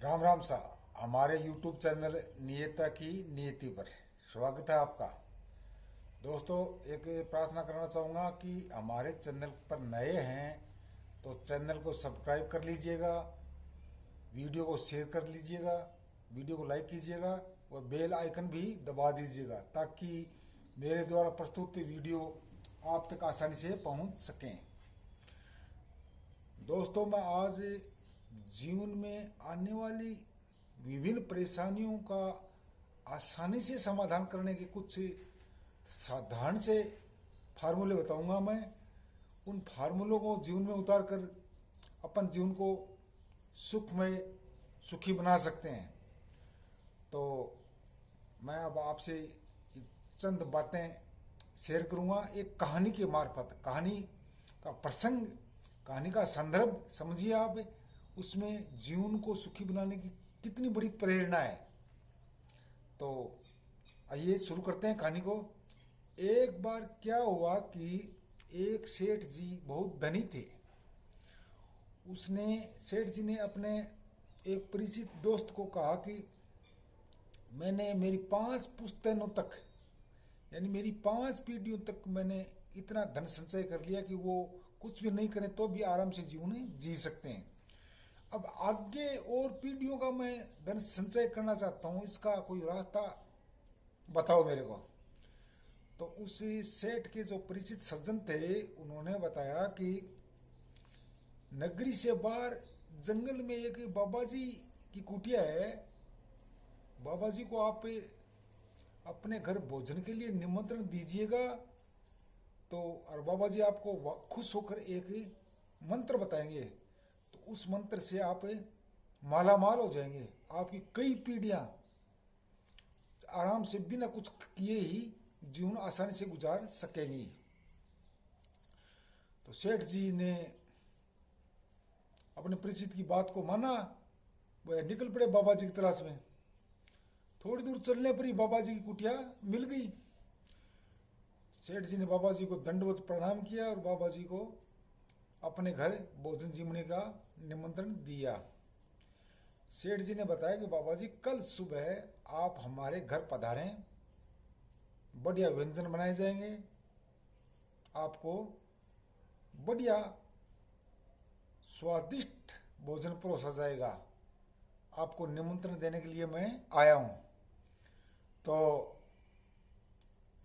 राम राम सा। हमारे YouTube channel नियता की नियति पर स्वागत है आपका। दोस्तों, एक प्रार्थना करना चाहूँगा कि हमारे चैनल पर नए हैं तो चैनल को सब्सक्राइब कर लीजिएगा, वीडियो को शेयर कर लीजिएगा, वीडियो को लाइक कीजिएगा और बेल आइकन भी दबा दीजिएगा ताकि मेरे द्वारा प्रस्तुत वीडियो आप तक आसानी से पहुँच सकें। दोस्तों, मैं आज जीवन में आने वाली विभिन्न परेशानियों का आसानी से समाधान करने के कुछ साधारण से फार्मूले बताऊंगा। मैं उन फार्मूलों को जीवन में उतार कर अपन जीवन को सुखमय सुखी बना सकते हैं। तो मैं अब आपसे चंद बातें शेयर करूंगा एक कहानी के मार्फत। कहानी का प्रसंग, कहानी का संदर्भ समझिए आप, उसमें जीवन को सुखी बनाने की कितनी बड़ी प्रेरणा है। तो आइए शुरू करते हैं कहानी को। एक बार क्या हुआ कि एक सेठ जी बहुत धनी थे। सेठ जी ने अपने एक परिचित दोस्त को कहा कि मैंने मेरी 5 पुश्तैनों तक, यानी मेरी 5 पीढ़ियों तक मैंने इतना धन संचय कर लिया कि वो कुछ भी नहीं करें तो भी आराम से जीवन जी सकते हैं। अब आगे और पीढ़ियों का मैं धन संचय करना चाहता हूँ, इसका कोई रास्ता बताओ मेरे को। तो उस सेठ के जो परिचित सज्जन थे उन्होंने बताया कि नगरी से बाहर जंगल में एक बाबा जी की कुटिया है। बाबा जी को आप अपने घर भोजन के लिए निमंत्रण दीजिएगा तो और बाबा जी आपको खुश होकर एक मंत्र बताएंगे, तो उस मंत्र से आप माला माल हो जाएंगे। आपकी कई पीढ़ियां आराम से बिना कुछ किए ही जीवन आसानी से गुजार सकेंगी। तो सेठ जी ने अपने परिचित की बात को माना। वह निकल पड़े बाबा जी की तलाश में। थोड़ी दूर चलने पर ही बाबा जी की कुटिया मिल गई। सेठ जी ने बाबा जी को दंडवत प्रणाम किया और बाबा जी को अपने घर भोजन जीवने का निमंत्रण दिया। सेठ जी ने बताया कि बाबा जी, कल सुबह आप हमारे घर पधारें, बढ़िया व्यंजन बनाए जाएंगे, आपको बढ़िया स्वादिष्ट भोजन परोसा जाएगा। आपको निमंत्रण देने के लिए मैं आया हूं। तो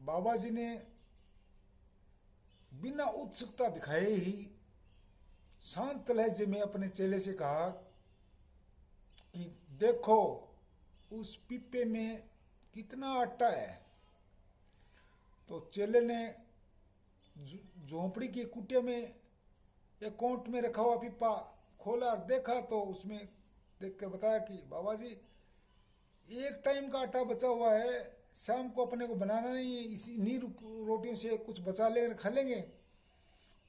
बाबा जी ने बिना उत्सुकता दिखाए ही शांत लहजे में अपने चेले से कहा कि देखो उस पीपे में कितना आटा है। तो चेले ने झोंपड़ी की कुटिया में एक कोंट में रखा हुआ पीपा खोला और देखा तो उसमें देख कर बताया कि बाबा जी, एक टाइम का आटा बचा हुआ है, शाम को अपने को बनाना नहीं है, इसी इन्हीं रोटियों से कुछ बचा ले खा लेंगे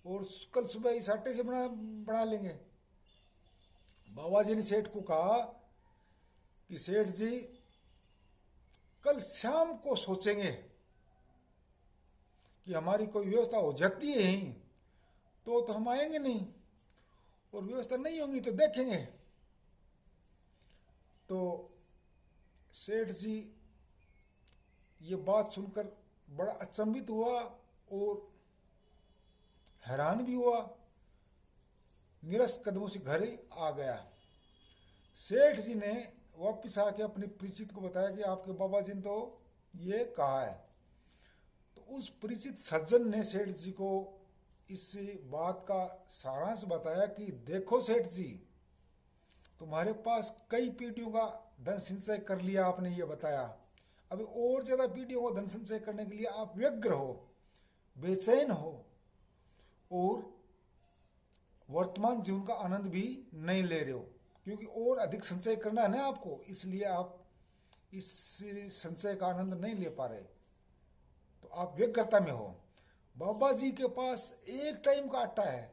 और कल सुबह इस आटे से बना लेंगे। बाबा जी ने सेठ को कहा कि सेठ जी, कल शाम को सोचेंगे कि हमारी कोई व्यवस्था हो जाती है ही तो हम आएंगे नहीं, और व्यवस्था नहीं होगी तो देखेंगे। तो सेठ जी ये बात सुनकर बड़ा अचंभित हुआ और हैरान भी हुआ। निरस कदमों से घर आ गया। सेठ जी ने वापस आके अपने परिचित को बताया कि आपके बाबा जी ने तो ये कहा है। तो उस परिचित सज्जन ने सेठ जी को इस बात का सारांश बताया कि देखो सेठ जी, तुम्हारे पास कई पीढ़ियों का धन संचय कर लिया, आपने ये बताया। अभी और ज्यादा पीढ़ियों का धन संचय करने के लिए आप व्यग्र हो, बेचैन हो और वर्तमान जीवन का आनंद भी नहीं ले रहे हो, क्योंकि और अधिक संचय करना है ना आपको, इसलिए आप इस संचय का आनंद नहीं ले पा रहे। तो आप व्यग्रता में हो। बाबा जी के पास एक टाइम का आटा है,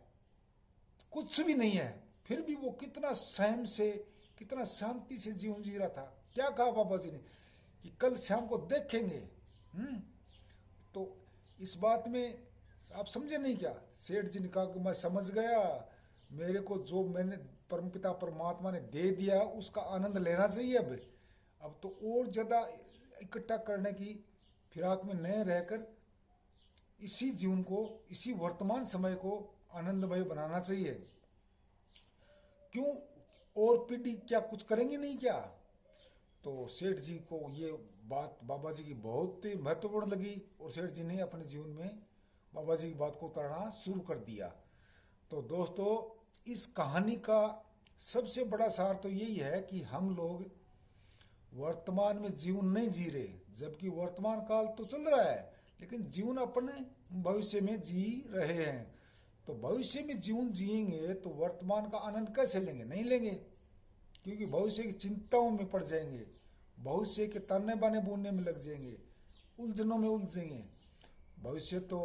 कुछ भी नहीं है, फिर भी वो कितना संयम से, कितना शांति से जीवन जी रहा था। क्या कहा बाबा जी ने कि कल शाम को देखेंगे। तो इस बात में आप समझे नहीं क्या? सेठ जी ने कहा कि मैं समझ गया, मेरे को जो मैंने परमपिता परमात्मा ने दे दिया उसका आनंद लेना चाहिए। अब तो और ज़्यादा इकट्ठा करने की फिराक में न रहकर इसी जीवन को, इसी वर्तमान समय को आनंदमय बनाना चाहिए। क्यों और पीढ़ी क्या कुछ करेंगे नहीं क्या? तो सेठ जी को ये बात बाबा जी की बहुत ही महत्वपूर्ण लगी और सेठ जी ने अपने जीवन में बाबा जी की बात को उतारना शुरू कर दिया। तो दोस्तों, इस कहानी का सबसे बड़ा सार तो यही है कि हम लोग वर्तमान में जीवन नहीं जी रहे, जबकि वर्तमान काल तो चल रहा है, लेकिन जीवन अपने भविष्य में जी रहे हैं। तो भविष्य में जीवन जिएंगे तो वर्तमान का आनंद कैसे लेंगे? नहीं लेंगे, क्योंकि भविष्य की चिंताओं में पड़ जाएंगे, भविष्य के ताने बाने बुनने में लग जाएंगे, उलझनों में उलझेंगे। भविष्य तो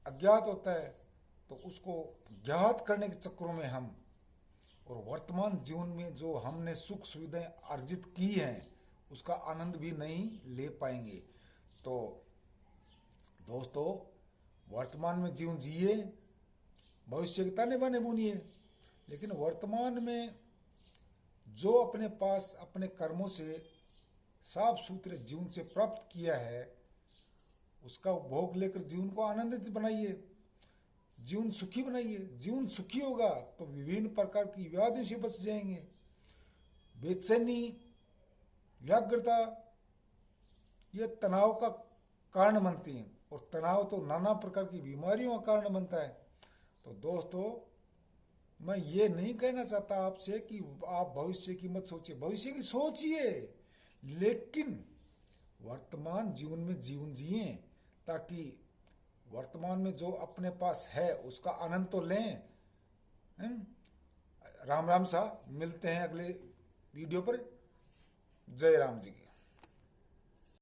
अज्ञात होता है, तो उसको ज्ञात करने के चक्करों में हम और वर्तमान जीवन में जो हमने सुख सुविधाएं अर्जित की हैं उसका आनंद भी नहीं ले पाएंगे। तो दोस्तों, वर्तमान में जीवन जिए, भविष्य के ताने बाने बुनिए, लेकिन वर्तमान में जो अपने पास अपने कर्मों से साफ सुथरे जीवन से प्राप्त किया है उसका उपभोग लेकर जीवन को आनंदित बनाइए, जीवन सुखी बनाइए। जीवन सुखी होगा तो विभिन्न प्रकार की व्याधियों से बच जाएंगे। बेचैनी, व्याग्रता ये तनाव का कारण बनती हैं और तनाव तो नाना प्रकार की बीमारियों का कारण बनता है। तो दोस्तों, मैं ये नहीं कहना चाहता आपसे कि आप भविष्य की मत सोचिए, भविष्य की सोचिए, लेकिन वर्तमान जीवन में जीवन जिए, ताकि वर्तमान में जो अपने पास है उसका आनंद तो लें। राम राम सा, मिलते हैं अगले वीडियो पर। जय राम जी की।